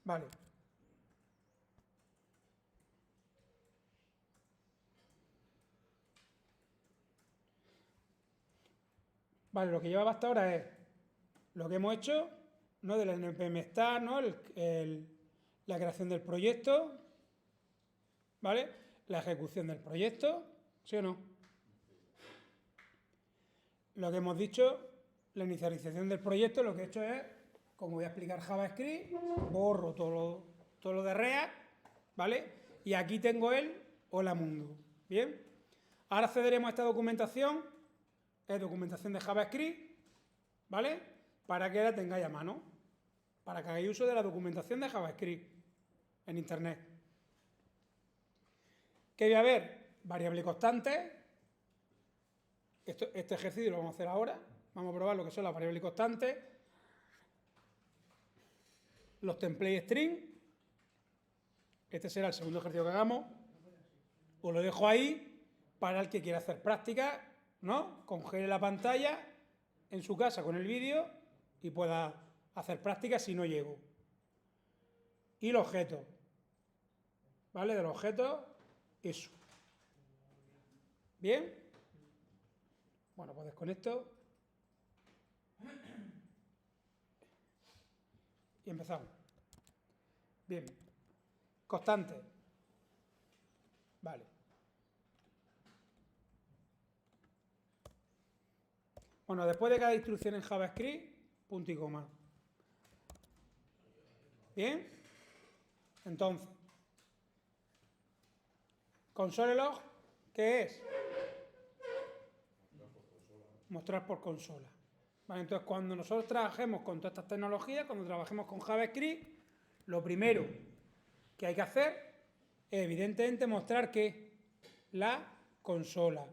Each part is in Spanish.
Vale. Vale, lo que llevaba hasta ahora es lo que hemos hecho, ¿no? Del npm start, ¿no? La creación del proyecto, ¿vale? La ejecución del proyecto, ¿sí o no? Lo que hemos dicho, la inicialización del proyecto, lo que he hecho es, como voy a explicar JavaScript, borro todo lo de React, ¿vale? Y aquí tengo el hola mundo, ¿bien? Ahora accederemos a esta documentación, es documentación de JavaScript, ¿vale? Para que la tengáis a mano, para que hagáis uso de la documentación de JavaScript en Internet. ¿Qué voy a ver? Variable constante. Este ejercicio lo vamos a hacer ahora. Vamos a probar lo que son las variables constantes. Los template string. Este será el segundo ejercicio que hagamos. Os lo dejo ahí para el que quiera hacer práctica, ¿no? Congele la pantalla en su casa con el vídeo y pueda hacer práctica si no llego. Y el objeto, ¿vale? Del objeto, eso. ¿Bien? Bueno, pues desconecto. Y empezamos. Bien. Constante. Vale. Bueno, después de cada instrucción en JavaScript, punto y coma. ¿Bien? Entonces, console.log, ¿qué es? Mostrar por consola. Vale, entonces, cuando nosotros trabajemos con todas estas tecnologías, cuando trabajemos con JavaScript, lo primero que hay que hacer es, evidentemente, mostrar que la consola.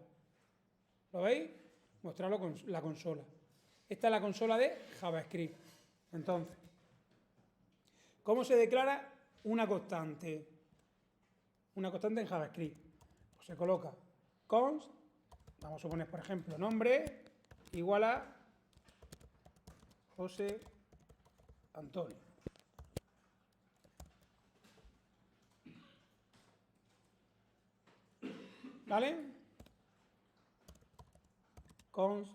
¿Lo veis? Mostrarlo con la consola. Esta es la consola de JavaScript. Entonces, ¿cómo se declara una constante? Una constante en JavaScript. Pues se coloca const, vamos a poner, por ejemplo, nombre igual a José Antonio. ¿Vale? Const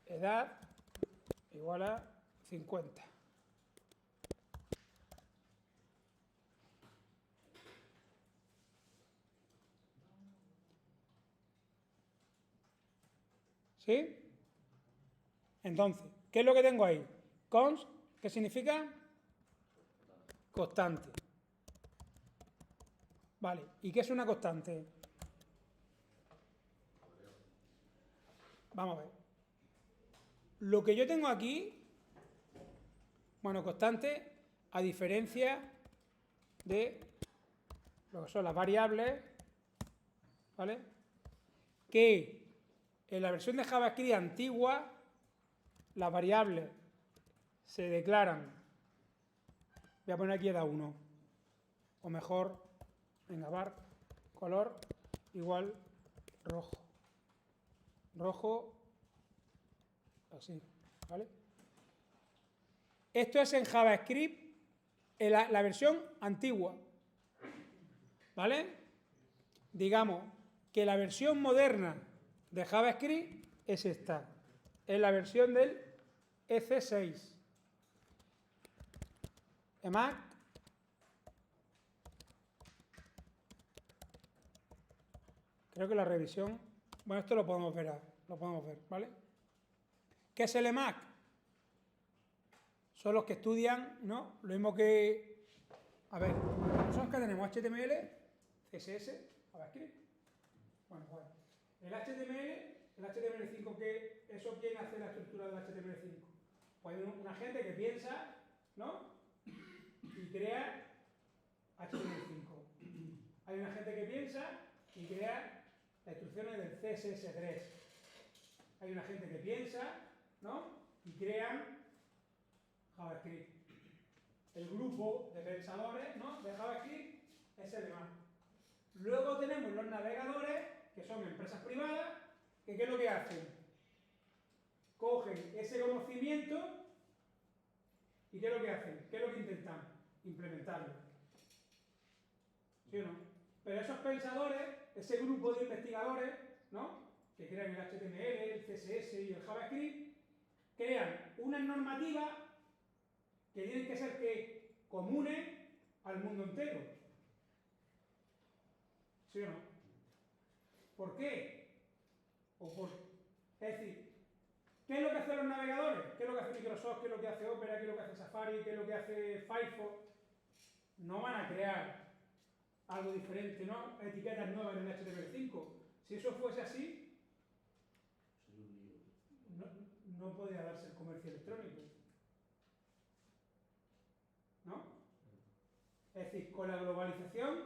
edad igual a 50. ¿Sí? Entonces, ¿qué es lo que tengo ahí? Const, ¿qué significa? Constante. Vale, ¿y qué es una constante? Vamos a ver. Lo que yo tengo aquí, bueno, constante, a diferencia de lo que son las variables, ¿vale? Que en la versión de JavaScript antigua, las variables se declaran, voy a poner aquí edad 1, o mejor, venga, var, color, igual, rojo. Rojo, así, ¿vale? Esto es en JavaScript, en la versión antigua, ¿vale? Digamos que la versión moderna de JavaScript es esta, es la versión del EC6. EMAC, creo que la revisión, bueno, esto lo podemos ver, ¿vale? ¿Qué es el EMAC? Son los que estudian, ¿no? Lo mismo que, a ver, nosotros que tenemos HTML, CSS, JavaScript. Bueno, pues el HTML5, que eso quién hace la estructura del HTML5. Pues hay una gente que piensa, ¿no? Y crea HTML5. Hay una gente que piensa y crea las instrucciones del CSS3. Hay una gente que piensa, ¿no? Y crean JavaScript. El grupo de pensadores, ¿no? De JavaScript es el demás. Luego tenemos los navegadores, que son empresas privadas, que ¿qué es lo que hacen? Cogen ese conocimiento ¿Y qué es lo que hacen? ¿Qué es lo que intentan? Implementarlo. ¿Sí o no? Pero esos pensadores, ese grupo de investigadores, ¿no?, que crean el HTML, el CSS y el JavaScript, crean unas normativas que tienen que ser comunes al mundo entero. ¿Sí o no? ¿Por qué? Es decir, ¿qué es lo que hacen los navegadores? ¿Qué es lo que hace Microsoft? ¿Qué es lo que hace Opera? ¿Qué es lo que hace Safari? ¿Qué es lo que hace Firefox? No van a crear algo diferente, ¿no? Etiquetas nuevas en el HTML5. Si eso fuese así, no podría darse el comercio electrónico. ¿No? Es decir, con la globalización,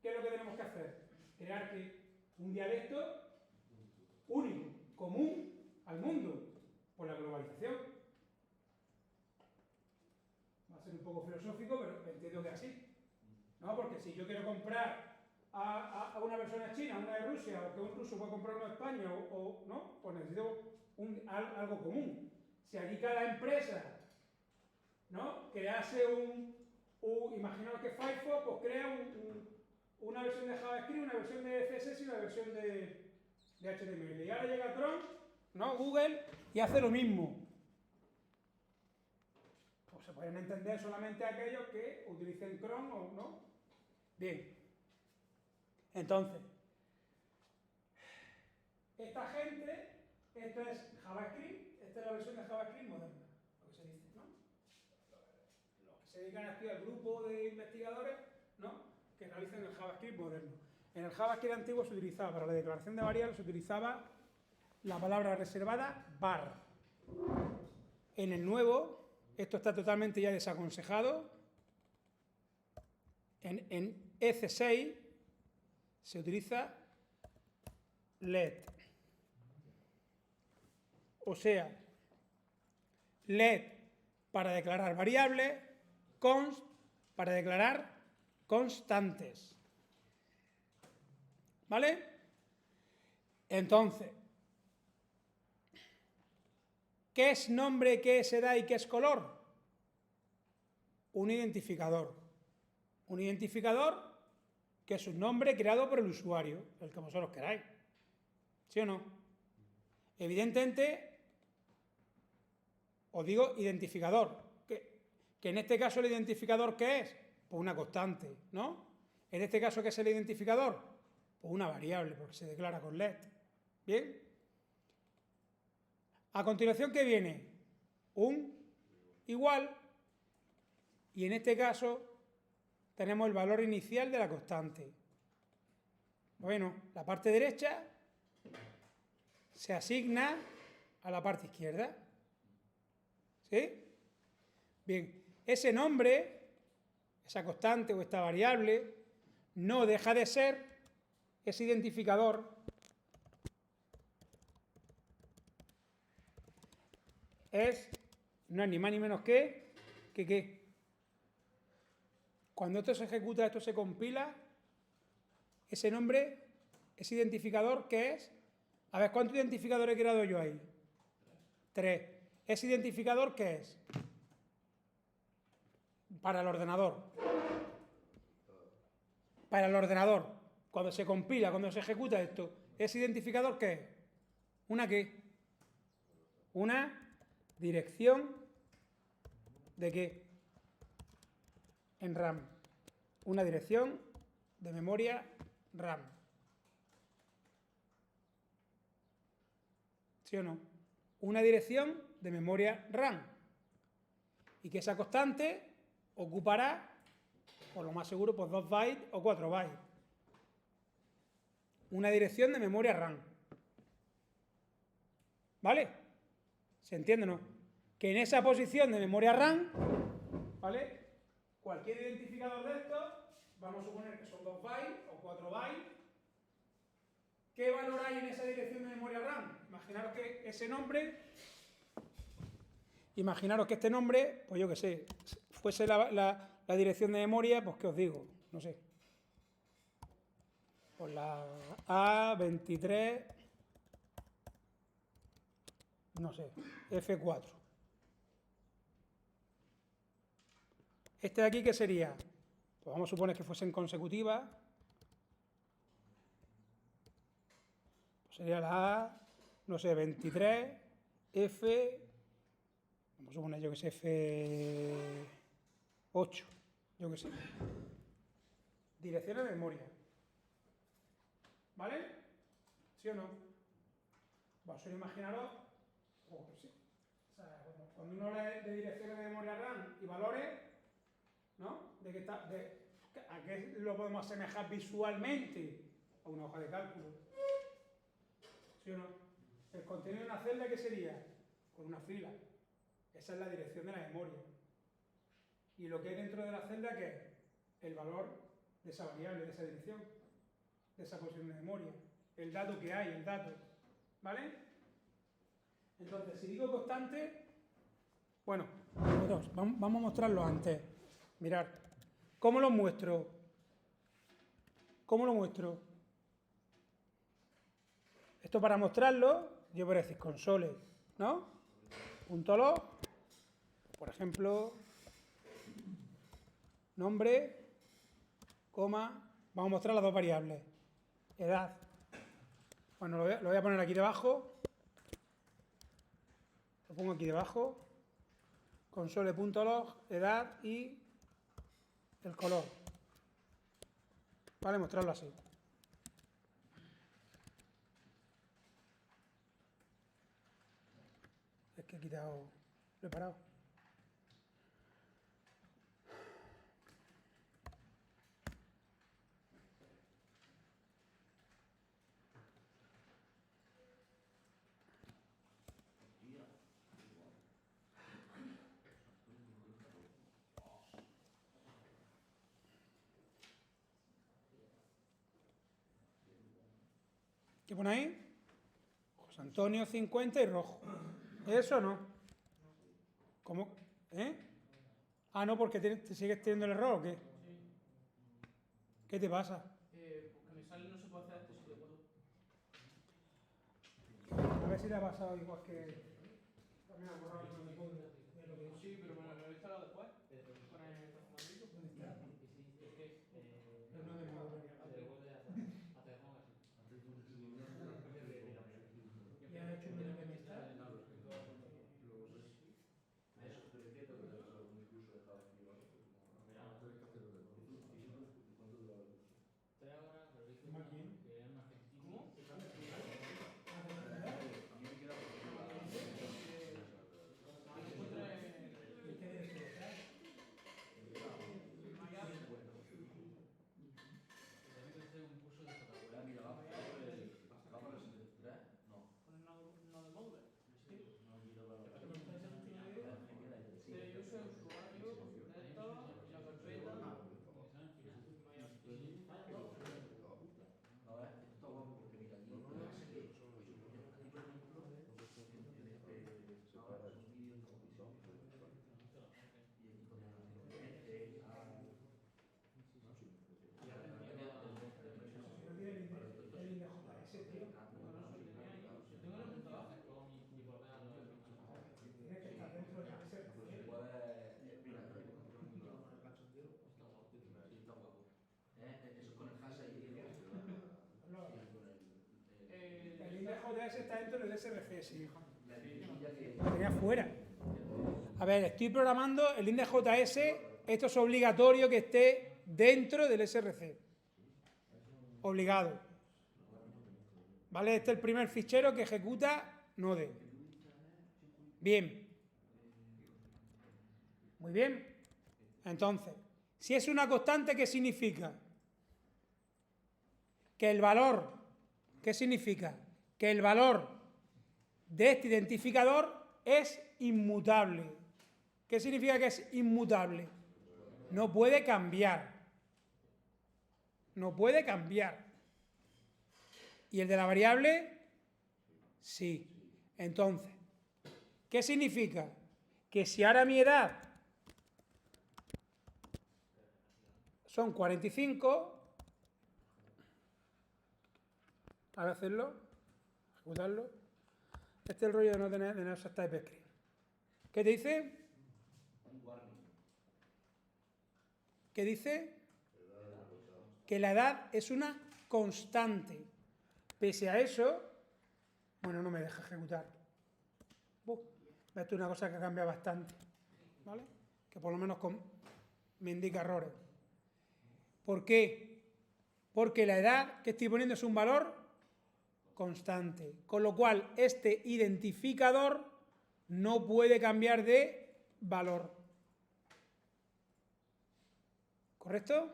¿qué es lo que tenemos que hacer? Crear un dialecto único, común al mundo, por la globalización. Va a ser un poco filosófico, pero entiendo que es así. ¿No? Porque si yo quiero comprar a una persona china, una de Rusia, o que un ruso puede comprar una de España, ¿no? Pues necesito algo común. Si aquí cada empresa, ¿no?, crease imaginaos que Firefox pues crea una versión de JavaScript, una versión de CSS y una versión de HTML. Y ahora llega Chrome, ¿no?, Google, y hace lo mismo. Pues se pueden entender solamente aquellos que utilicen Chrome o no. Bien. Entonces, esta gente, esto es JavaScript, esta es la versión de JavaScript moderna, lo que se dice, ¿no? Los que se dedican aquí al grupo de investigadores, ¿no?, que realizan el JavaScript moderno. En el JavaScript antiguo se utilizaba, para la declaración de variables, se utilizaba la palabra reservada var. En el nuevo, esto está totalmente ya desaconsejado. En EC6 se utiliza let. O sea, let para declarar variables, const para declarar constantes. ¿Vale? Entonces, ¿qué es nombre, qué es edad y qué es color? Un identificador. Un identificador que es un nombre creado por el usuario, el que vosotros queráis. ¿Sí o no? Evidentemente, os digo identificador, que en este caso el identificador, ¿qué es? Pues una constante, ¿no? En este caso, ¿qué es el identificador? Pues una variable, porque se declara con let. ¿Bien? A continuación, ¿qué viene? Un igual, y en este caso tenemos el valor inicial de la constante. Bueno, la parte derecha se asigna a la parte izquierda. ¿Sí? Bien, ese nombre, esa constante o esta variable, no deja de ser ese identificador no es ni más ni menos que ¿qué? Cuando esto se ejecuta, esto se compila, ese nombre, ese identificador, ¿qué es? A ver, ¿cuántos identificadores he creado yo ahí? 3. ¿Ese identificador qué es? Para el ordenador. Para el ordenador. Cuando se compila, cuando se ejecuta esto, ¿ese identificador qué es? ¿Una qué? Una dirección ¿de qué? En RAM. Una dirección de memoria RAM. ¿Sí o no? Una dirección de memoria RAM. Y que esa constante ocupará, por lo más seguro, pues 2 bytes o 4 bytes. Una dirección de memoria RAM. ¿Vale? ¿Se entiende o no? Que en esa posición de memoria RAM, ¿vale?, cualquier identificador de estos, vamos a suponer que son 2 bytes o 4 bytes. ¿Qué valor hay en esa dirección de memoria RAM? Imaginaros que ese nombre, este nombre, pues yo qué sé, fuese la dirección de memoria, pues ¿qué os digo? No sé. Pues la A23, no sé, F4. Este de aquí, ¿qué sería? Pues vamos a suponer que fuesen consecutivas. Pues sería la A, no sé, 23, F, vamos a suponer yo que es F8, yo que sé. Direcciones de memoria. ¿Vale? ¿Sí o no? Vosotros imaginaros, sí. O sea, cuando uno habla de direcciones de memoria RAM y valores, ¿no? ¿A qué lo podemos asemejar visualmente? A una hoja de cálculo. ¿Sí o no? El contenido de una celda, ¿qué sería? Con una fila. Esa es la dirección de la memoria. Y lo que hay dentro de la celda, ¿qué es? El valor de esa variable, de esa dirección, de esa posición de memoria. El dato que hay, el dato. ¿Vale? Entonces, si digo constante, bueno, vamos a mostrarlo antes. Mirad, ¿cómo lo muestro? ¿Cómo lo muestro? Esto para mostrarlo, yo voy a decir console, ¿no? Punto log, por ejemplo, nombre, coma, vamos a mostrar las dos variables. Edad. Bueno, lo voy a poner aquí debajo. Lo pongo aquí debajo. Console.log, edad y el color. Vale, mostrarlo así. Es que he quitado, lo he parado. ¿Qué pone ahí? José Antonio 50 y rojo. ¿Eso no? ¿Cómo? Ah, no, porque te sigues teniendo el error, ¿o qué? Sí. ¿Qué te pasa? Porque me sale no se puede hacer esto si lo puedo. A ver si te ha pasado igual que... También ha borrado el nombre de lo que... Sí, pero me lo he instalado después. Con el transformador. ¿Dónde está? Es que El no de modo ¿Y ha hecho un implementar? ¿Cómo aquí? ¿Cómo? ¿Y qué debe ser? Con el nodo de módulo. Sí. Pero está dentro de... Yo soy usuario de esto, la carpeta. No, esto está guapo porque mira, aquí aquí por ejemplo, ahora es un vídeo y aquí con y ahora en la Si no tiene el INJS, tío. Yo tengo el puntaje. Tiene que estar dentro de ese... mira, sí, está guapo. Eso es con el hashtag y el con El INJS está dentro del SRC, sí. la libretilla que Lo tenía fuera. A ver, estoy programando el INDJS, esto es obligatorio que esté dentro del SRC. Obligado. ¿Vale? Este es el primer fichero que ejecuta Node. Bien. Muy bien. Entonces, si es una constante, ¿qué significa? Que el valor, ¿qué significa? Que el valor de este identificador es inmutable. ¿Qué significa que es inmutable? No puede cambiar. No puede cambiar. ¿Y el de la variable? Sí. Entonces, ¿qué significa? Que si ahora mi edad son 45, ahora hacerlo, ejecutarlo. Este es el rollo de no tener set type screen. ¿Qué te dice? ¿Qué dice? Que la edad es una constante. Pese a eso, bueno, no me deja ejecutar. Esto es una cosa que cambia bastante, ¿vale? Que por lo menos me indica errores. ¿Por qué? Porque la edad que estoy poniendo es un valor constante, con lo cual este identificador no puede cambiar de valor. ¿Correcto?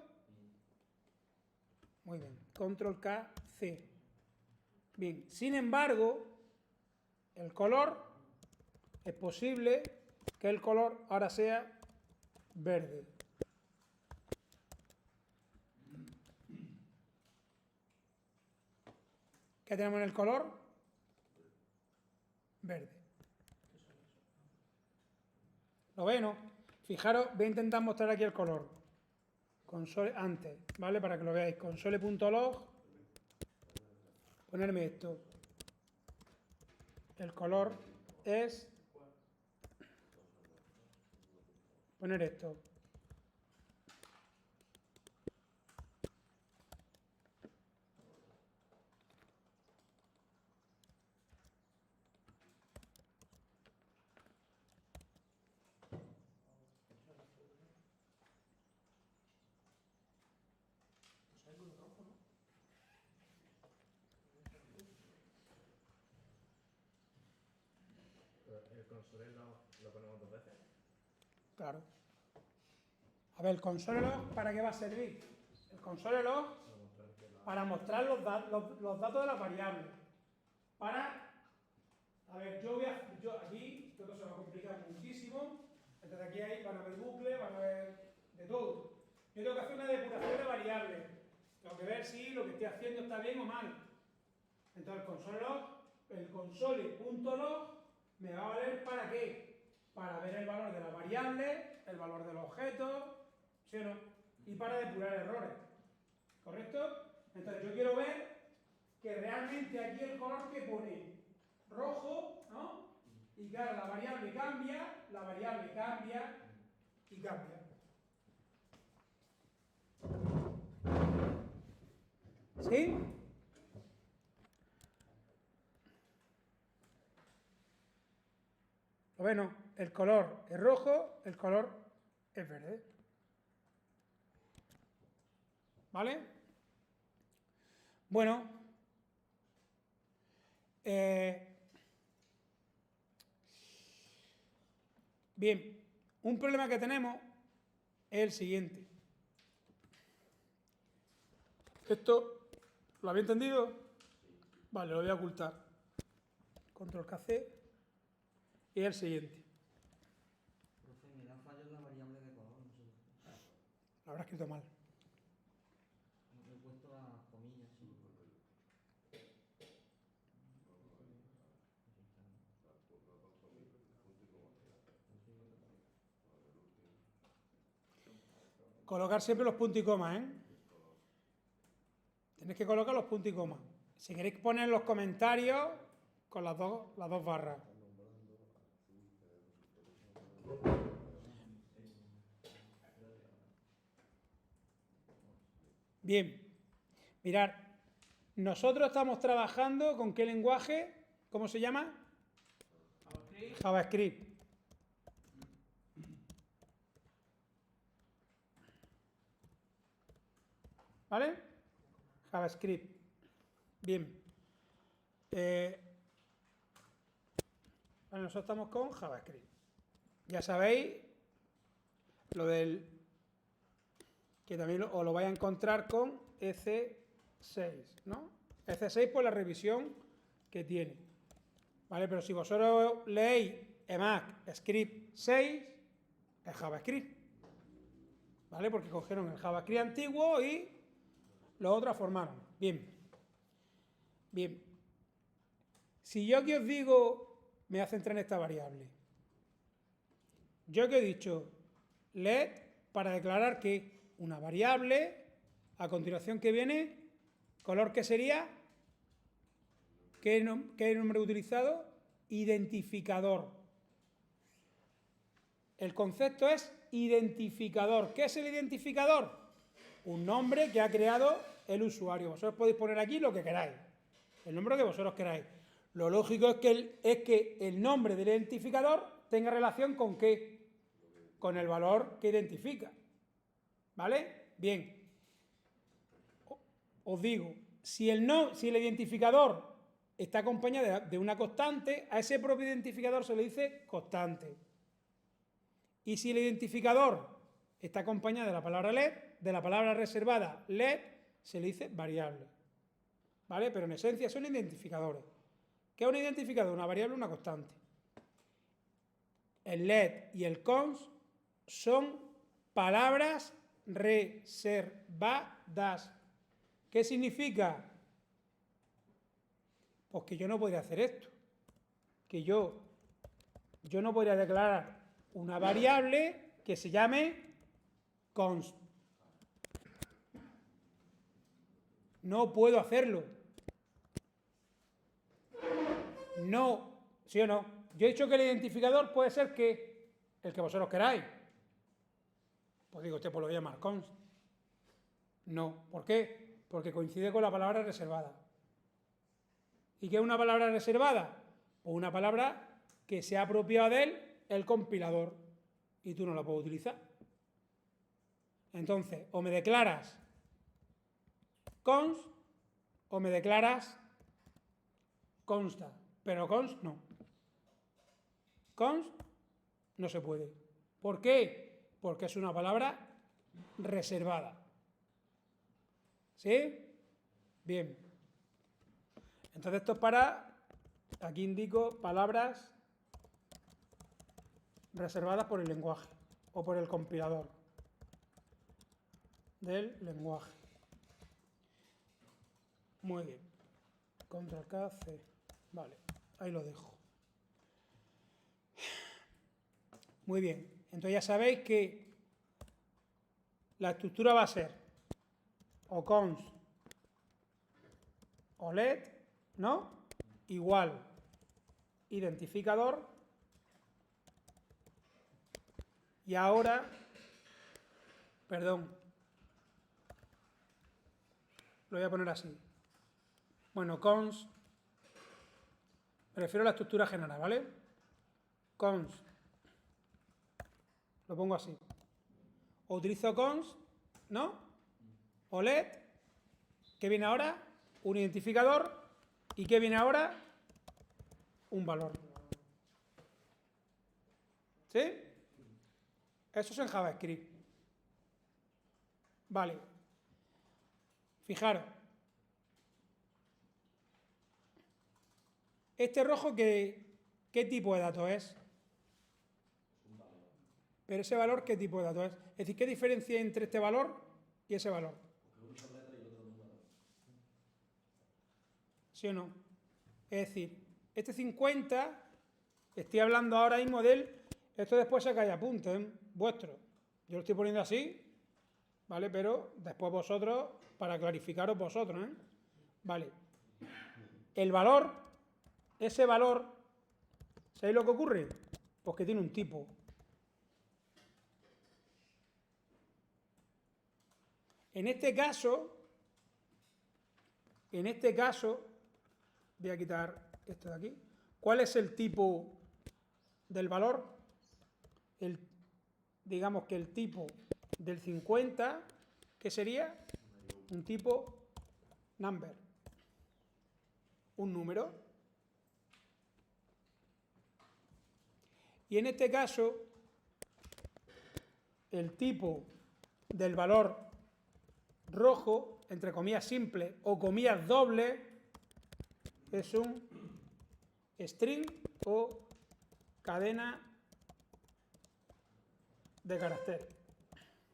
Muy bien. Control K, C. Bien. Sin embargo, el color, es posible que el color ahora sea verde. ¿Qué tenemos en el color? Verde. ¿Lo ven, no? Fijaros, voy a intentar mostrar aquí el color. Console antes, ¿vale? Para que lo veáis. Console.log. Ponerme esto. El color es... Poner esto. ¿El console lo ponemos 2 veces? Claro. A ver, el console log, ¿para qué va a servir? El console log para mostrar los datos de las variables. A ver, yo aquí, todo se va a complicar muchísimo. Entonces aquí van a haber bucles, van a haber de todo. Yo tengo que hacer una depuración de variables. Tengo que ver si lo que estoy haciendo está bien o mal. Entonces el console.log me va a valer ¿para qué? Para ver el valor de la variable, el valor del objeto, ¿sí o no? Y para depurar errores. ¿Correcto? Entonces yo quiero ver que realmente aquí el color que pone rojo, ¿no? Y claro, la variable cambia y cambia. ¿Sí? Bueno, el color es rojo, el color es verde. ¿Vale? Bueno. Bien, un problema que tenemos es el siguiente. ¿Esto lo habéis entendido? Vale, lo voy a ocultar. Control KC. Y el siguiente. Profe, me da fallo en la variable de color, no sé. Lo habrá escrito mal. He puesto las comillas, sí. Colocar siempre los puntos y comas, ¿eh? Tenéis que colocar los puntos y comas. Si queréis poner en los comentarios con las dos barras. Bien, mirad, nosotros estamos trabajando con qué lenguaje, ¿cómo se llama? JavaScript. ¿Vale? JavaScript. Bien. Bueno, nosotros estamos con JavaScript. Ya sabéis lo del... que también os lo vais a encontrar con EC6, ¿no? EC6 por la revisión que tiene. ¿Vale? Pero si vosotros leéis ECMAScript 6, es JavaScript. ¿Vale? Porque cogieron el JavaScript antiguo y los otros formaron. Bien. Bien. Si yo que os digo, me voy a centrar en esta variable. Yo que he dicho, let para declarar que una variable, a continuación que viene, color que sería, ¿qué nombre he utilizado? Identificador. El concepto es identificador. ¿Qué es el identificador? Un nombre que ha creado el usuario. Vosotros podéis poner aquí lo que queráis, el nombre que vosotros queráis. Lo lógico es que el nombre del identificador tenga relación con ¿qué? Con el valor que identifica. ¿Vale? Bien. Os digo, si el identificador está acompañado de una constante, a ese propio identificador se le dice constante. Y si el identificador está acompañado de la palabra LED, de la palabra reservada LED, se le dice variable. ¿Vale? Pero en esencia son identificadores. ¿Qué es un identificador? Una variable, una constante. El LED y el const son palabras reservadas. ¿Qué significa? Pues que yo no podría hacer esto. Que yo no podría declarar una variable que se llame const. No puedo hacerlo. No, ¿sí o no? Yo he dicho que el identificador puede ser que el que vosotros queráis. Pues digo, usted pues lo voy a llamar const. No, ¿por qué? Porque coincide con la palabra reservada. ¿Y qué es una palabra reservada? Pues una palabra que se ha apropiado de él el compilador y tú no la puedes utilizar. Entonces, o me declaras const o me declaras consta, pero const no. Const no se puede. ¿Por qué? Porque es una palabra reservada. ¿Sí? Bien. Entonces esto es para, aquí indico palabras reservadas por el lenguaje o por el compilador del lenguaje. Muy bien. Control K, C. Vale, ahí lo dejo. Muy bien. Entonces ya sabéis que la estructura va a ser o const o let, ¿no? Igual identificador. Y ahora, perdón, lo voy a poner así. Bueno, const, me refiero a la estructura general, ¿vale? Const, lo pongo así. O utilizo const, ¿no? O let, ¿qué viene ahora? Un identificador. ¿Y qué viene ahora? Un valor. ¿Sí? Eso es en JavaScript. Vale. Fijaros. Este rojo, ¿qué tipo de dato es? Pero ese valor, ¿qué tipo de dato es? Es decir, ¿qué diferencia hay entre este valor y ese valor? ¿Sí o no? Es decir, este 50, estoy hablando ahora mismo de él, esto después se cae a punto, ¿eh? Vuestro. Yo lo estoy poniendo así, ¿vale? Pero después vosotros, para clarificaros vosotros, ¿eh? Vale. El valor, ese valor, ¿sabéis lo que ocurre? Pues que tiene un tipo. En este caso, voy a quitar esto de aquí. ¿Cuál es el tipo del valor? Digamos que el tipo del 50, ¿qué sería? Un tipo number. Un número. Y en este caso, el tipo del valor rojo, entre comillas simple o comillas doble, es un string o cadena de caracteres.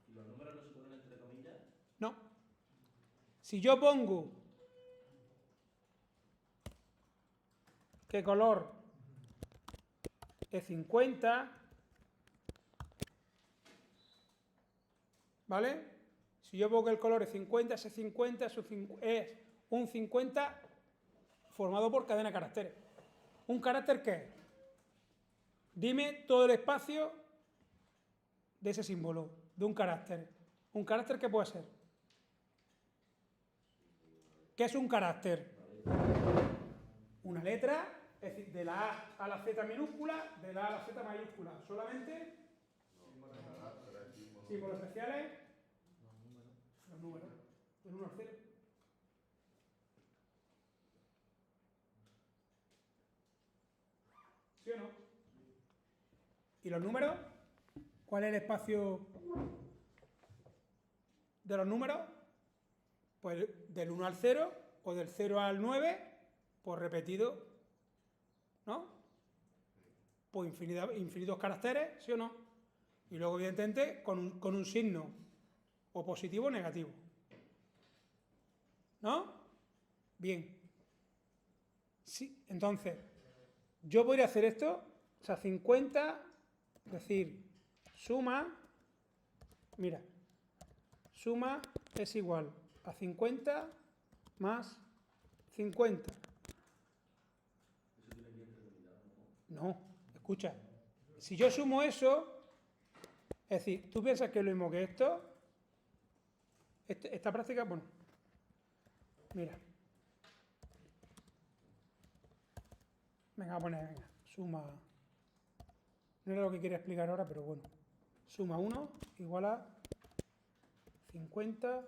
¿Y los números no se ponen entre comillas? No. Si yo pongo que color es 50, ¿vale? Si yo pongo que el color es 50, ese 50 es un 50 formado por cadena de caracteres. ¿Un carácter qué es? Dime todo el espacio de ese símbolo, de un carácter. ¿Un carácter qué puede ser? ¿Qué es un carácter? Una letra, es decir, de la A a la Z minúscula, de la A a la Z mayúscula. Solamente símbolos especiales, los números, del 1 al 0. ¿Sí o no? ¿Y los números? ¿Cuál es el espacio de los números? Pues del 1 al 0 o del 0 al 9, pues repetido, ¿no? Pues infinitos caracteres, ¿sí o no? Y luego, evidentemente, con un signo o positivo o negativo. ¿No? Bien. Sí, entonces, yo podría hacer esto, o sea, 50, decir, suma, mira, suma es igual a 50 más 50. Eso tiene que ir determinado, ¿no? No, escucha, si yo sumo eso, es decir, tú piensas que es lo mismo que esto, esta práctica, bueno, mira, venga, a poner, venga, suma, no era lo que quería explicar ahora, pero bueno, suma 1 igual a 50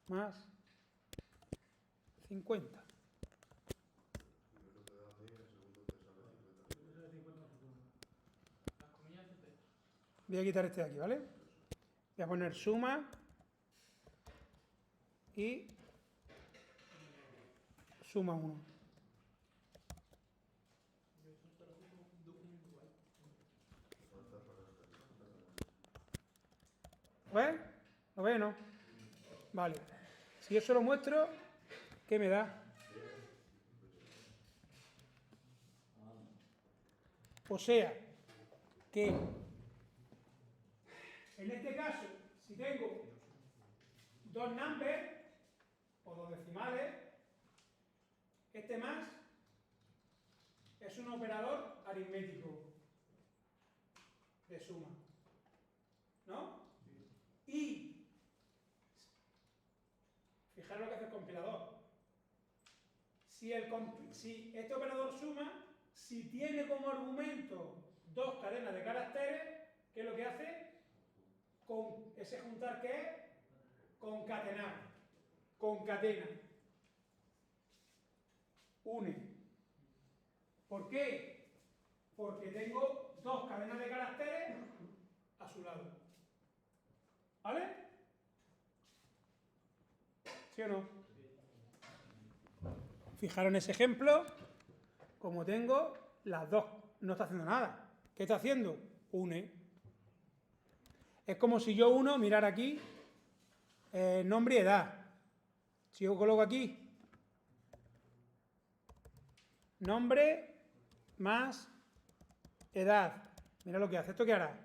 más 50. Las comillas de texto. Voy a quitar este de aquí, ¿vale? Voy a poner suma y suma 1. ¿Ves? ¿Lo ves o no? Vale. Si yo se lo muestro, ¿qué me da? O sea, que en este caso, si tengo dos numbers o dos decimales, este más es un operador aritmético de suma, ¿no? Y fijaros lo que hace el compilador. Si este operador suma, si tiene como argumento dos cadenas de caracteres, ¿qué es lo que hace? Con ese juntar, ¿qué es? Concatenar. Concatena. Une. ¿Por qué? Porque tengo dos cadenas de caracteres a su lado. ¿Vale? ¿Sí o no? Fijaros en ese ejemplo, como tengo las dos, no está haciendo nada. ¿Qué está haciendo? Une. Es como si yo uno, mirar aquí, nombre y edad. Si yo coloco aquí nombre más edad. Mira lo que hace. ¿Esto qué hará?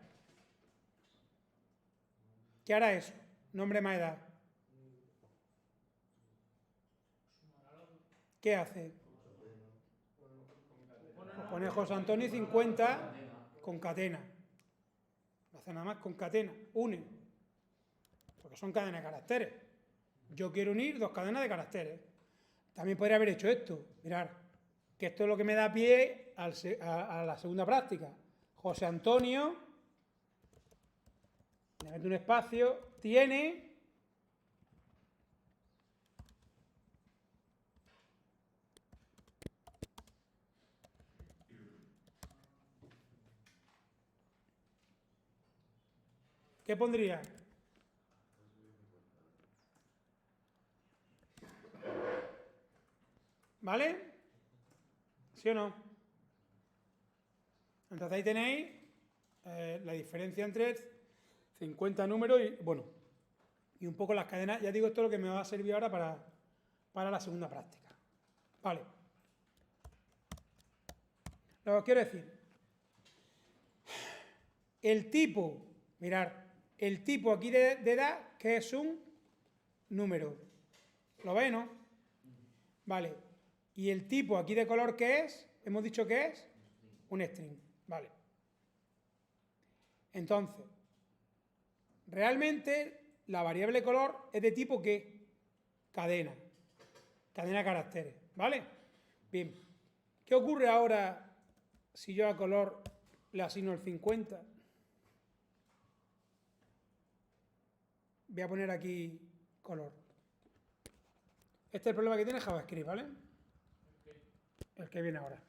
¿Qué hará eso? Nombre más edad. ¿Qué hace? Pues pone José Antonio 50, concatena. No hace nada más, concatena, une. Porque son cadenas de caracteres. Yo quiero unir dos cadenas de caracteres. También podría haber hecho esto. Mirad, que esto es lo que me da pie a la segunda práctica. José Antonio, le meto un espacio, tiene... ¿Qué pondría? ¿Vale? ¿Sí o no? Entonces ahí tenéis la diferencia entre 50 números y, bueno, y un poco las cadenas. Ya digo, esto es lo que me va a servir ahora para la segunda práctica. Vale. Lo que quiero decir, el tipo, mirad, el tipo aquí de edad, que es un número. ¿Lo veis, no? Vale. Y el tipo aquí de color, ¿qué es? Hemos dicho que es un string. Vale. Entonces, Realmente la variable color es de tipo ¿qué? Cadena. Cadena de caracteres, ¿vale? Bien. ¿Qué ocurre ahora si yo a color le asigno el 50? Voy a poner aquí color. Este es el problema que tiene JavaScript, ¿vale? El que viene ahora.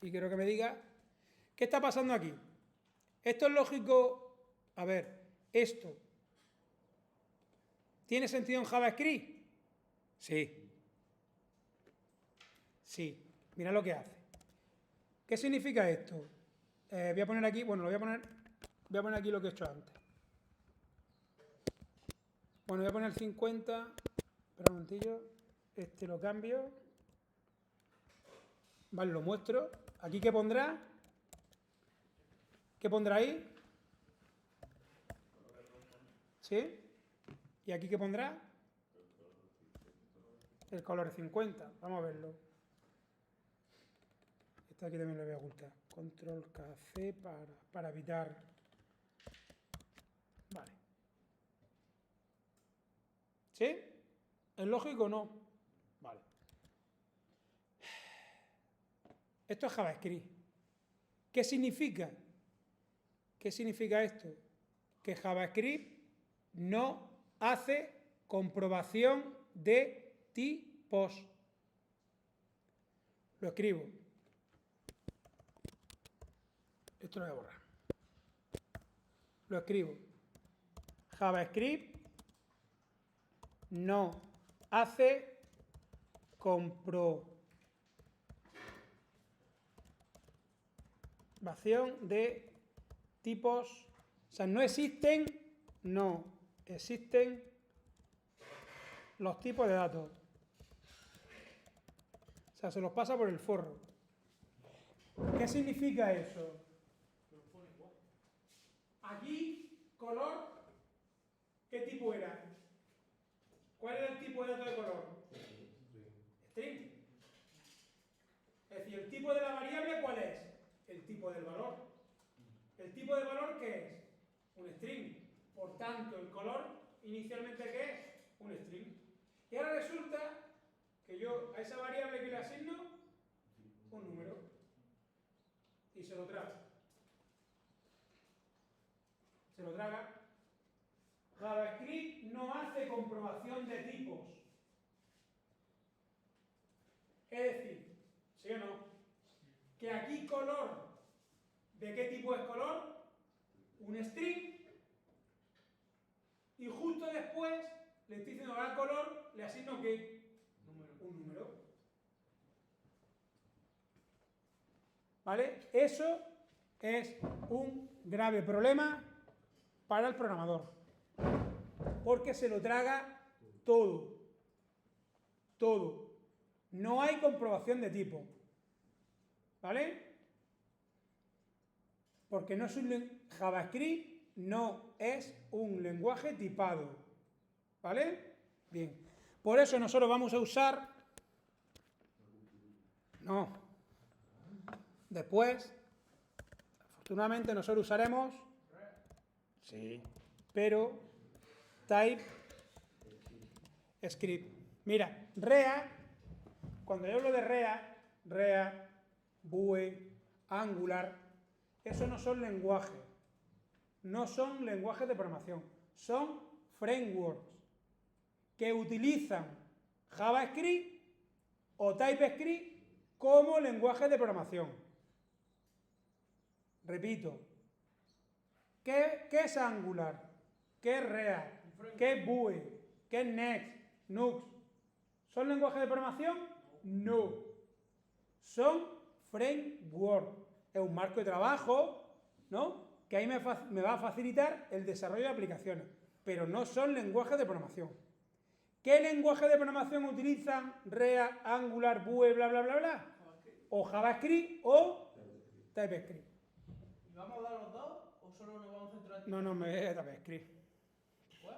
Y quiero que me diga, ¿qué está pasando aquí? Esto es lógico. A ver, esto. ¿Tiene sentido en JavaScript? Sí. Sí. Mira lo que hace. ¿Qué significa esto? Voy a poner aquí, bueno, voy a poner aquí lo que he hecho antes. Bueno, voy a poner 50. Espera un momentillo. Este lo cambio. Vale, lo muestro. ¿Aquí qué pondrá? ¿Qué pondrá ahí? ¿Sí? ¿Y aquí qué pondrá? El color 50. Vamos a verlo. Este aquí también lo voy a ocultar. Control KC para evitar. Vale. ¿Sí? ¿Es lógico o no? Vale. Esto es JavaScript. ¿Qué significa? ¿Qué significa esto? Que JavaScript no hace comprobación de tipos. Lo escribo. Esto lo voy a borrar. Lo escribo. JavaScript no hace comprobación de tipos. O sea, no existen los tipos de datos. O sea, se los pasa por el forro. ¿Qué significa eso? Aquí, color, ¿qué tipo era? ¿Cuál era el tipo de dato de color? String. Es decir, ¿el tipo de la variable cuál es? El tipo del valor. ¿El tipo de valor qué es? Un string. Por tanto, el color inicialmente ¿qué es? Un string. Y ahora resulta que yo a esa variable que le asigno un número y se lo traga. Se lo traga. JavaScript no hace comprobación de tipos. Es decir, ¿sí o no? Que aquí color, ¿de qué tipo es color? Un string. Y justo después le estoy diciendo a color, le asigno ¿qué? Un número. ¿Vale? Eso es un grave problema para el programador. Porque se lo traga todo. Todo. No hay comprobación de tipo. ¿Vale? Porque no es JavaScript no es un lenguaje tipado. ¿Vale? Bien. Por eso nosotros vamos a usar. No. Después, afortunadamente nosotros usaremos. Sí. Pero TypeScript. Mira, React, cuando yo hablo de React, Vue, Angular, eso no son lenguajes. No son lenguajes de programación. Son frameworks que utilizan JavaScript o TypeScript como lenguaje de programación. Repito. ¿Qué es Angular? ¿Qué es React? ¿Qué es Vue? ¿Qué es Next? Nux. ¿Son lenguajes de programación? No. Son framework. Es un marco de trabajo, ¿no? Que ahí me va a facilitar el desarrollo de aplicaciones. Pero no son lenguajes de programación. ¿Qué lenguaje de programación utilizan React, Angular, Vue, bla, bla, bla, bla? O JavaScript o TypeScript. ¿Y vamos a dar los dos o solo nos vamos a centrar en No, me voy a TypeScript. ¿Cuál?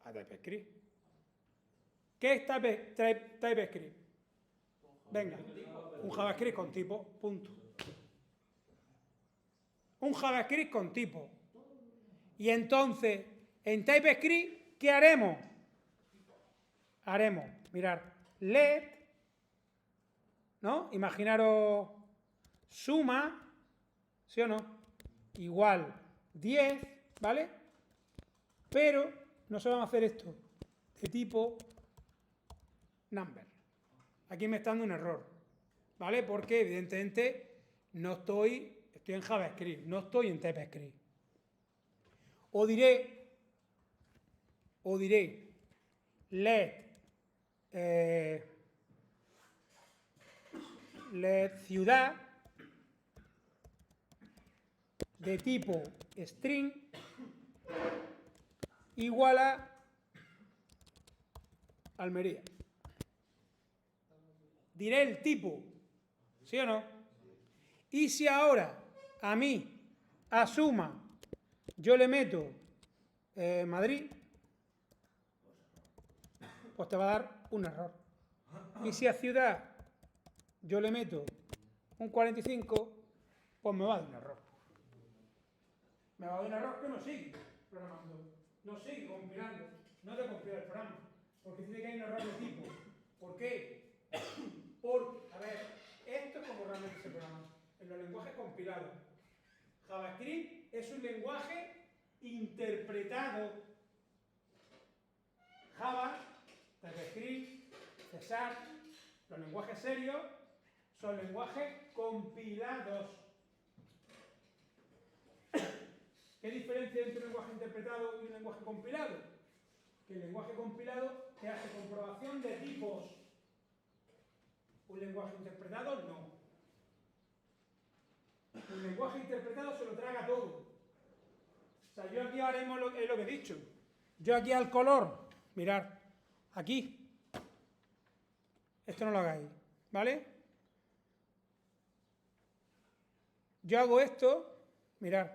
A TypeScript. ¿Qué es TypeScript? Venga, un JavaScript con tipo, punto. Un JavaScript con tipo. Y entonces, en TypeScript, ¿qué haremos? Haremos, mirar, let, ¿no? Imaginaros suma, ¿sí o no? Igual 10, ¿vale? Pero nosotros vamos a hacer esto, de tipo number. Aquí me está dando un error, ¿vale? Porque evidentemente no estoy en JavaScript, no estoy en TypeScript. O diré, let ciudad de tipo string igual a Almería. Diré el tipo, ¿sí o no? Y si ahora a mí, a suma, yo le meto Madrid, pues te va a dar un error. Y si a ciudad yo le meto un 45, pues me va a dar un error. Me va a dar un error que no sigue programando, no sigue compilando, no te compila el programa, porque tiene que haber un error de tipo. ¿Por qué? Porque, a ver, esto es como realmente se programa, en los lenguajes compilados. JavaScript es un lenguaje interpretado. Java, TypeScript, C#, los lenguajes serios son lenguajes compilados. ¿Qué diferencia entre un lenguaje interpretado y un lenguaje compilado? Que el lenguaje compilado te hace comprobación de tipos. Un lenguaje interpretado no. Un lenguaje interpretado se lo traga todo. O sea, yo aquí ahora mismo es lo que he dicho. Yo aquí al color, mirad, aquí. Esto no lo hagáis, ¿vale? Yo hago esto, mirad.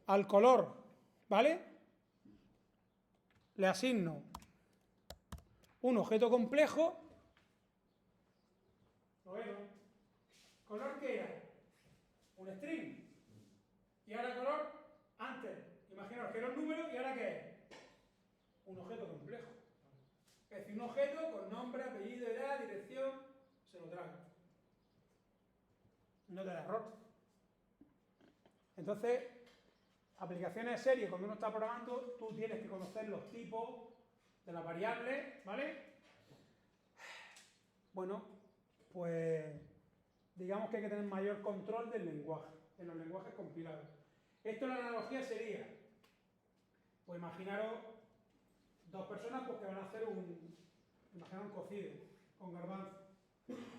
Al color, ¿vale? Le asigno un objeto complejo. Bueno, ¿color qué era? Un string. Y ahora color, antes, imaginaos que era un número y ahora ¿qué es? Un objeto complejo. Es decir, un objeto con nombre, apellido, edad, dirección, se lo traga. No te da error. Entonces, aplicaciones de serie, cuando uno está programando, tú tienes que conocer los tipos de las variables, ¿vale? Bueno, pues digamos que hay que tener mayor control del lenguaje, en los lenguajes compilados. Esto la analogía sería, pues imaginaros dos personas pues, que van a hacer un cocido con garbanzo,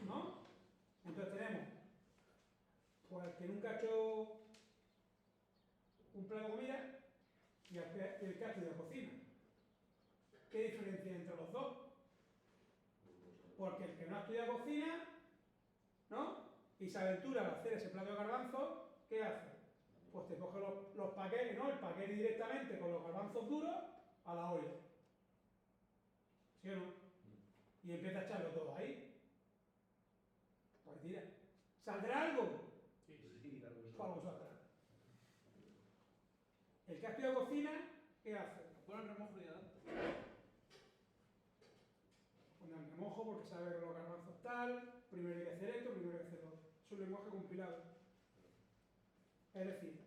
¿no? Entonces tenemos, pues el que nunca ha hecho un plato de comida y el que ha estudiado cocina. ¿Qué diferencia hay entre los dos? Porque el que no ha estudiado cocina, ¿no? Y se aventura a hacer ese plato de garbanzo, ¿qué hace? Pues te coge los paquetes, ¿no? El paquete directamente con los garbanzos duros a la olla. ¿Sí o no? Y empieza a echarlo todo ahí. Pues tira. ¿Saldrá algo? Sí, Pues algo saldrá. El que ha estudiado cocina, ¿qué hace? Pon el remojo y adelante. Pone el remojo porque sabe que los garbanzos tal, primero hay que hacer esto, primero hay que hacer lo otro. Es un lenguaje compilado. Es decir,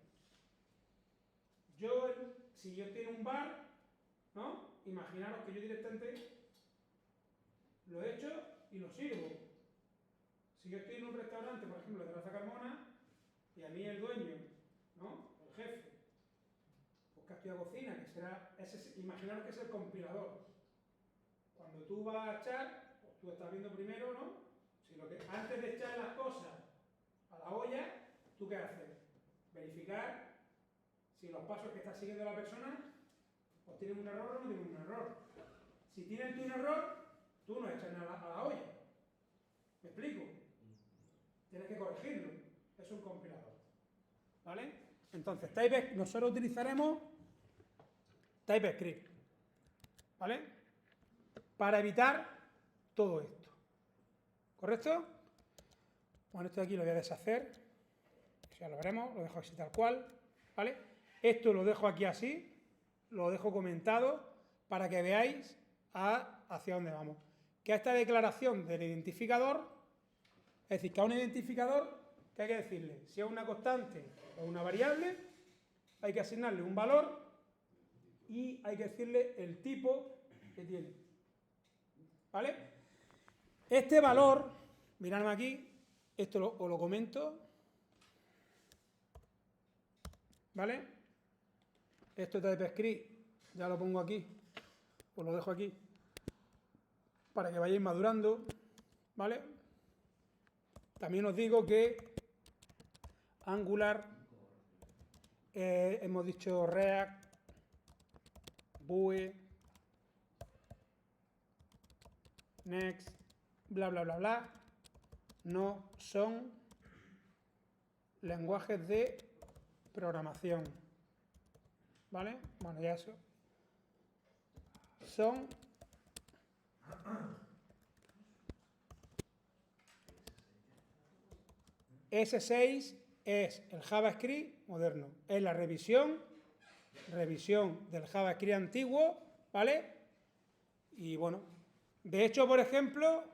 si yo tengo un bar, ¿no? Imaginaros que yo directamente lo he hecho y lo sirvo. Si yo estoy en un restaurante, por ejemplo, de Terraza Carmona, y a mí el dueño, ¿no? El jefe, pues que ha estudiado cocina, que será, imaginaros que es el compilador. Cuando tú vas a echar, pues tú estás viendo primero, ¿no? Si antes de echar las cosas a la olla, ¿tú qué haces? Verificar si los pasos que está siguiendo la persona pues tienen un error o no tienen un error. Si tienen un error, tú no echas nada a la olla. ¿Me explico? Tienes que corregirlo. Es un compilador. ¿Vale? Entonces, nosotros utilizaremos TypeScript. ¿Vale? Para evitar todo esto. ¿Correcto? Bueno, esto de aquí lo voy a deshacer. Ya lo veremos, lo dejo así tal cual, ¿vale? Esto lo dejo aquí así, lo dejo comentado para que veáis hacia dónde vamos. Que a esta declaración del identificador, es decir, que a un identificador, ¿qué hay que decirle? Si es una constante o una variable, hay que asignarle un valor y hay que decirle el tipo que tiene. ¿Vale? Este valor, miradme aquí, esto os lo comento, ¿vale? Esto es de TypeScript, ya lo pongo aquí, os lo dejo aquí, para que vayáis madurando, ¿vale? También os digo que Angular, hemos dicho React, Vue, Next, bla, bla, bla, bla, no son lenguajes de programación, ¿vale? Bueno, ya eso. Son S6 es el JavaScript moderno, es la revisión del JavaScript antiguo, ¿vale? Y bueno, de hecho, por ejemplo,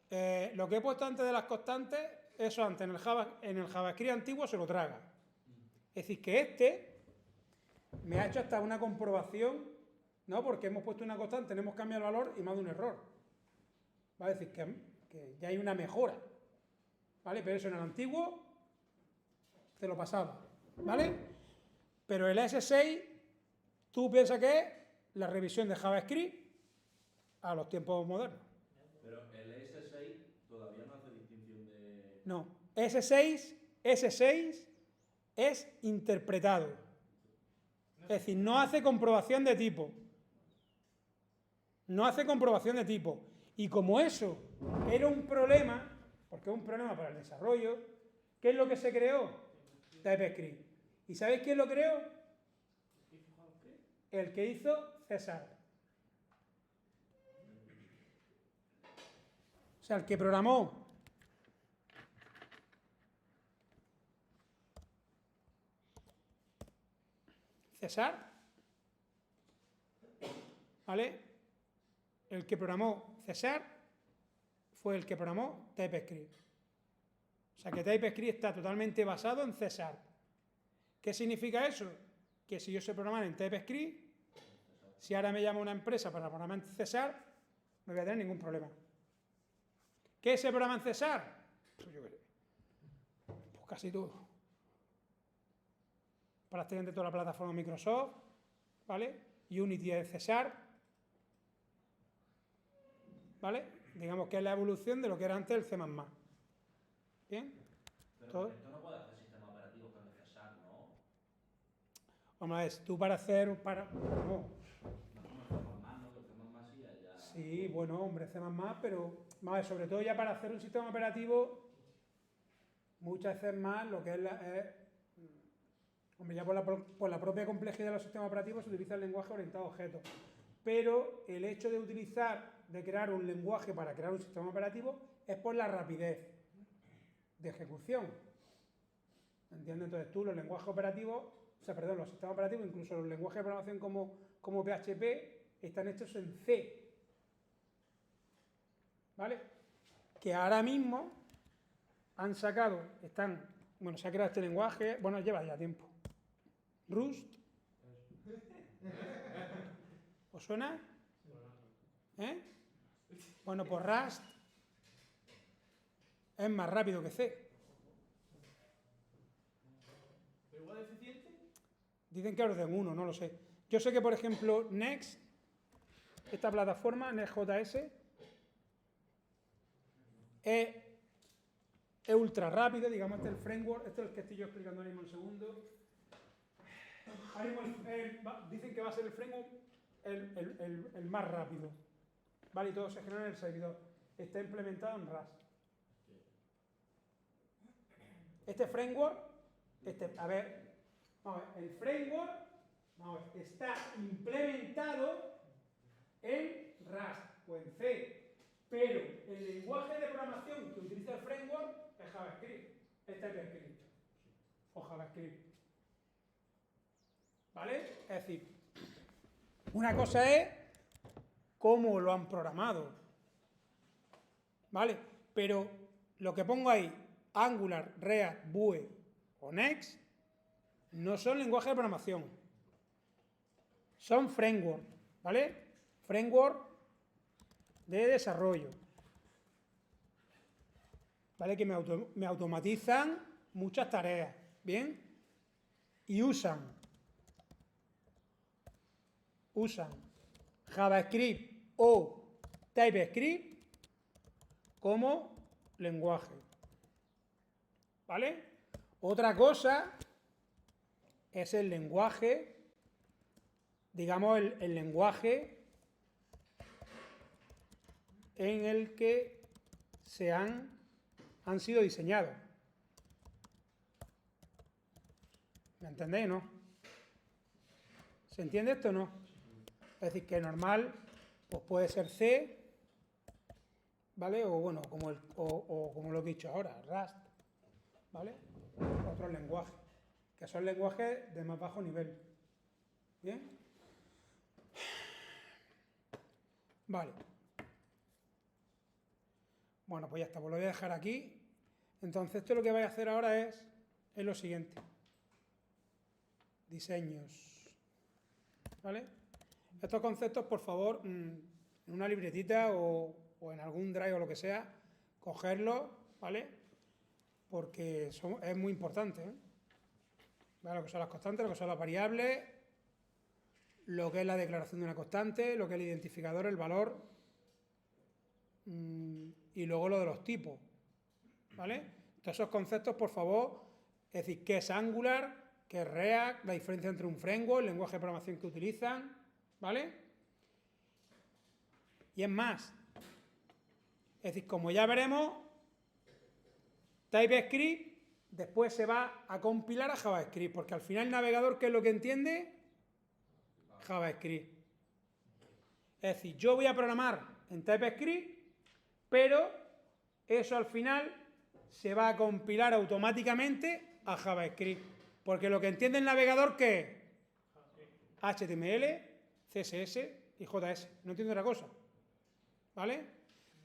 lo que he puesto antes de las constantes, eso antes en el JavaScript antiguo se lo traga. Es decir, que este me ha hecho hasta una comprobación, ¿no? Porque hemos puesto una constante, tenemos cambiado el valor y me ha dado un error. Va a decir que ya hay una mejora, ¿vale? Pero eso en el antiguo te lo pasaba, ¿vale? Pero el S6, tú piensas que es la revisión de JavaScript a los tiempos modernos. Pero el S6 todavía no hace distinción de... No, S6 es interpretado. Es decir, no hace comprobación de tipo. No hace comprobación de tipo. Y como eso era un problema, porque es un problema para el desarrollo, ¿qué es lo que se creó? TypeScript. ¿Y sabéis quién lo creó? El que hizo César. O sea, el que programó César, ¿vale? El que programó César fue el que programó TypeScript. O sea que TypeScript está totalmente basado en César. ¿Qué significa eso? Que si yo sé programar en TypeScript, si ahora me llama una empresa para programar en César, no voy a tener ningún problema. ¿Qué se programa en César? Pues yo qué sé. Pues casi todo. Prácticamente toda la plataforma Microsoft, ¿vale? Unity es César, ¿vale? Digamos que es la evolución de lo que era antes el C++. ¿Bien? Pero ¿Todo? esto no puede hacer sistemas operativos con el César, ¿no? Vamos a ver, tú para hacer... No. No como el C++, ¿no? Que el C++ sí es ya... Sí, bueno, hombre, C++, pero vamos a ver, sobre todo ya para hacer un sistema operativo, muchas veces más lo que es hombre, ya por la propia complejidad de los sistemas operativos se utiliza el lenguaje orientado a objetos. Pero el hecho de crear un lenguaje para crear un sistema operativo es por la rapidez de ejecución. ¿Entiendes? Entonces tú los lenguajes operativos, los sistemas operativos, incluso los lenguajes de programación como PHP, están hechos en C. ¿Vale? Que ahora mismo se ha creado este lenguaje, bueno, lleva ya tiempo. Rust. ¿Os suena? ¿Eh? Bueno, pues Rust es más rápido que C. ¿Pero igual de eficiente? Dicen que orden 1, no lo sé. Yo sé que, por ejemplo, Next, esta plataforma, Next.js, es ultra rápido, digamos, este es el framework, este es el que estoy yo explicando ahora mismo en segundo. Dicen que va a ser el framework el más rápido, ¿vale? Y todo se genera en el servidor. Está implementado en Rust. Este framework, el framework, está implementado en Rust o en C, pero el lenguaje de programación que utiliza el framework es JavaScript, es TypeScript. JavaScript. ¿Vale? Es decir, una cosa es cómo lo han programado. ¿Vale? Pero lo que pongo ahí, Angular, React, Vue o Next, no son lenguajes de programación. Son framework, ¿vale? Framework de desarrollo. ¿Vale? Que me automatizan muchas tareas, ¿bien? Y usan JavaScript o TypeScript como lenguaje. ¿Vale? Otra cosa es el lenguaje, digamos, el lenguaje en el que se han sido diseñados. ¿Me entendéis, no? ¿Se entiende esto o no? Es decir, que normal pues puede ser C, ¿vale? O bueno, como lo que he dicho ahora, Rust, ¿vale? Otros lenguajes, que son lenguajes de más bajo nivel. ¿Bien? Vale. Bueno, pues ya está, pues lo voy a dejar aquí. Entonces, esto lo que voy a hacer ahora es lo siguiente. Diseños. ¿Vale? Estos conceptos, por favor, en una libretita o en algún drive o lo que sea, cogerlos, ¿vale? Porque es muy importante, ¿eh? ¿Vale? Lo que son las constantes, lo que son las variables, lo que es la declaración de una constante, lo que es el identificador, el valor, y luego lo de los tipos, ¿vale? Todos esos conceptos, por favor, es decir, qué es Angular, qué es React, la diferencia entre un framework, el lenguaje de programación que utilizan, ¿vale? Y es más, es decir, como ya veremos, TypeScript después se va a compilar a JavaScript, porque al final el navegador, ¿qué es lo que entiende? JavaScript. Es decir, yo voy a programar en TypeScript, pero eso al final se va a compilar automáticamente a JavaScript, porque lo que entiende el navegador, ¿qué es? HTML, CSS y JS. No entiendo otra cosa. ¿Vale?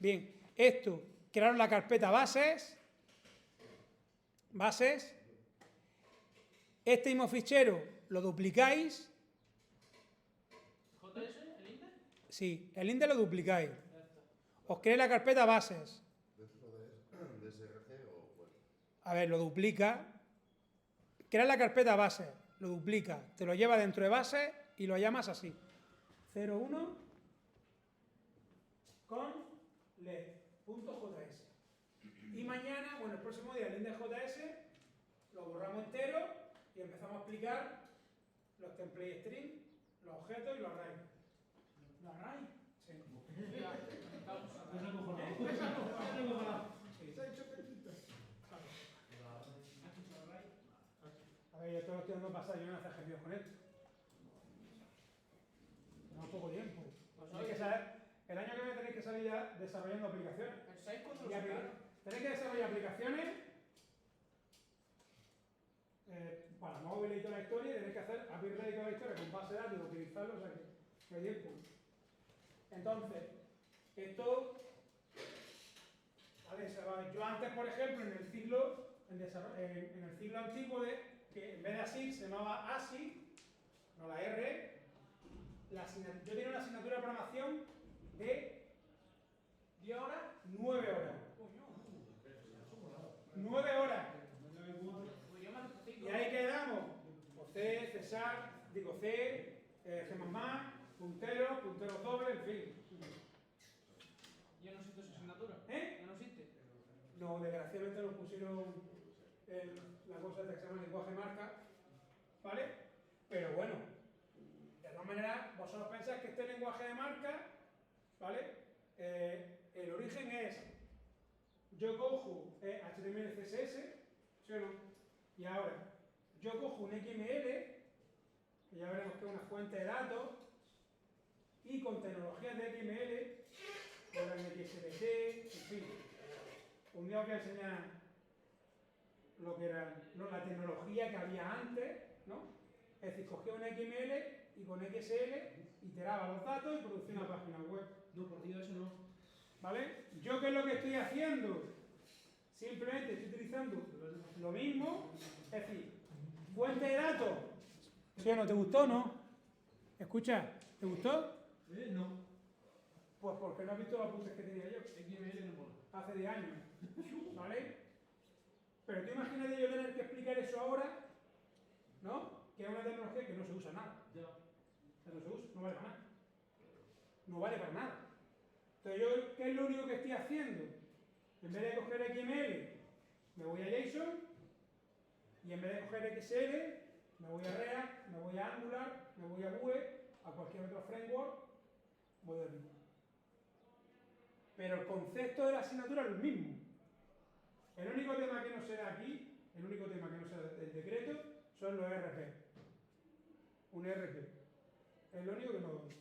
Bien, esto, crearos la carpeta bases. Este mismo fichero lo duplicáis. ¿JS? ¿El index? Sí, el index lo duplicáis. Os creáis la carpeta bases. ¿DSRG o cuál? A ver, lo duplica. Crea la carpeta base, lo duplica, te lo lleva dentro de base y lo llamas así. 01 con led.js. Y mañana, bueno, el próximo día el index.js lo borramos entero y empezamos a explicar los template string, los objetos y los arrays. ¿Los arrays? Sí. A ver, yo todo lo estoy dando pasar, yo no hace ejercicios con esto. Tenemos poco tiempo. Tenéis que saber, el año que viene tenéis que salir ya desarrollando aplicaciones. ¿Pensáis cuándo lo Y sacaron? tenéis que desarrollar aplicaciones para móviles y toda la historia, y tenéis que hacer API Ready y toda la historia con base de datos y utilizarlo, o sea que hay tiempo. Entonces, esto, ¿vale? Yo antes, por ejemplo, en el ciclo antiguo que en vez de ASIC se llamaba ASIC, no la R, yo tenía una asignatura de programación de 10 horas, 9 horas. 9 horas. Y ahí quedamos. C, César, digo C, C++, punteros dobles, en fin. ¿Ya no existe esa asignatura? ¿Eh? ¿Ya no existe? No, desgraciadamente nos pusieron la cosa de que se llama lenguaje marca, ¿vale? Pero bueno, de todas maneras, vosotros pensáis que este lenguaje de marca, ¿vale? El origen es, yo cojo HTML, CSS, ¿sí o no? Y ahora, yo cojo un XML, que ya veremos que es una fuente de datos, y con tecnologías de XML, con el XSPT, en fin. Un día os voy a enseñar lo que era la tecnología que había antes, ¿no? Es decir, cogía un XML y con XSL iteraba los datos y producía una página web. No, por Dios, eso no. ¿Vale? ¿Yo qué es lo que estoy haciendo? Simplemente estoy utilizando lo mismo, es decir, fuente de datos. ¿Sí o no? ¿Te gustó o no? Escucha, ¿te gustó? No. Pues porque no has visto los apuntes que tenía yo XML no mola. hace 10 años. ¿Vale? Pero tú imagínate yo tener que explicar eso ahora, ¿no? Que es una tecnología que no se usa nada. Ya. No se usa, no vale para nada. No vale para nada. Entonces yo, ¿qué es lo único que estoy haciendo? En vez de coger XML, me voy a JSON, y en vez de coger XL, me voy a React, me voy a Angular, me voy a Vue, a cualquier otro framework moderno. Pero el concepto de la asignatura es el mismo. El único tema que no se da aquí, el único tema que no se da del decreto, son los RP. Un RP. Es lo único que no doy.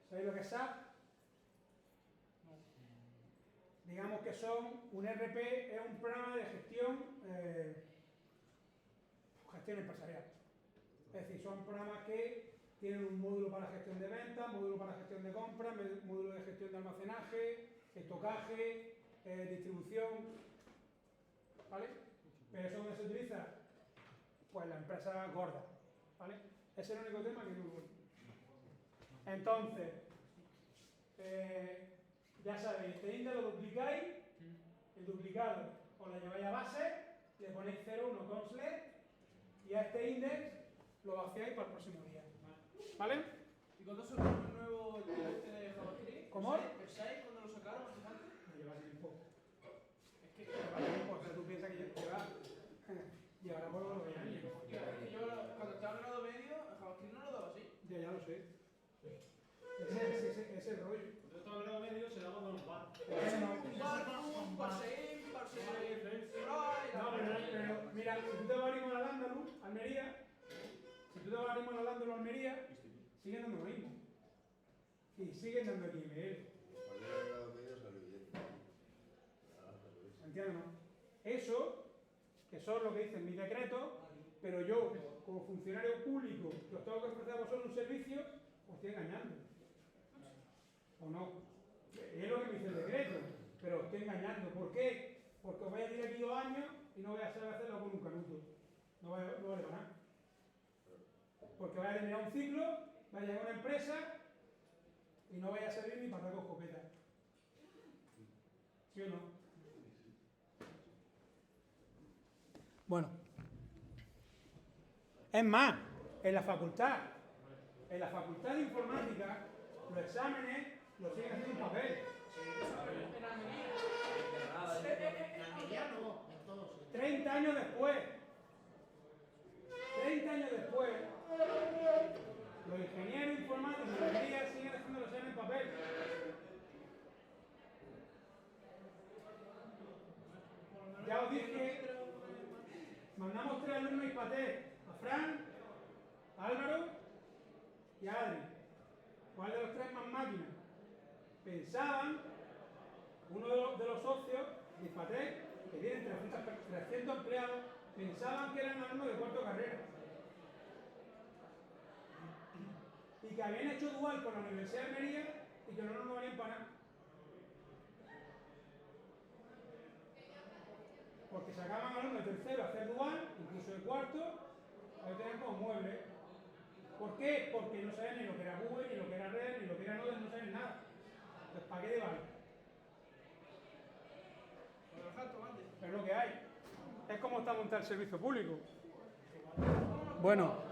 ¿Sabéis lo que es SAP? Digamos que son, un RP es un programa de gestión empresarial. Es decir, son programas que tienen un módulo para gestión de ventas, módulo para gestión de compras, módulo de gestión de almacenaje, estocaje, distribución, ¿vale? Pero eso donde se utiliza, pues la empresa gorda, ¿vale? Ese es el único tema que no voy. Entonces, ya sabéis, este índice lo duplicáis, el duplicado os lo lleváis a base, le ponéis 0,1 conslet y a este índice lo vaciáis para el próximo día. ¿Vale? ¿Y cuándo sacaron el nuevo este de JavaScript? ¿Cómo? ¿El 6 cuando lo sacaron? Me lleva tiempo. Es que, Lleva tiempo, o sea, tú piensas que llevará por lo que años. yo cuando estaba en grado medio, el JavaScript no lo daba así. Ya lo sé. Ese es el rollo. Yo estaba en grado medio, se daba con un bar. Un Un parseín, No, pero mira, si tú te vas a Arimón al Andaluz, Almería, si tú te vas a Arimón al Andaluz, Almería, siguen dando lo mismo. Y siguen dando XML. ¿Entiendes, no? Eso, que son lo que dicen mis decretos, pero yo, como funcionario público, que os tengo que ofrecer a vosotros un servicio, os estoy engañando. ¿O no? Es lo que me dice el decreto, pero os estoy engañando. ¿Por qué? Porque os voy a tirar aquí 2 años y no voy a saber hacerlo con un canuto. No vale para nada. Porque vaya a terminar un ciclo, vaya a llegar a una empresa y no vaya a servir ni para sacar escopeta. ¿Sí o no? Bueno. Es más, en la facultad de informática, los exámenes los siguen haciendo en papel. En Almería. En Almería no, en todos. 30 años después, 30 años después, los ingenieros informáticos de Almería siguen haciendo los exámenes en papel. Ya os dije, mandamos 3 alumnos ISPATEC, a Fran, a Álvaro y a Adri. ¿Cuál de los 3 más máquinas? Pensaban, uno de los socios de ISPATEC, que tienen 300 empleados, pensaban que eran alumnos de cuarto carrera. Y que habían hecho dual con la Universidad de Almería y que no nos valían para nada. Porque sacaban alumnos de tercero a hacer dual, incluso de cuarto, a lo tenían como muebles. ¿Por qué? Porque no sabían ni lo que era Google, ni lo que era Red, ni lo que era Node, no sabían nada. Entonces, ¿para qué de vale? Pero es lo que hay. Es como está montado el servicio público. Bueno.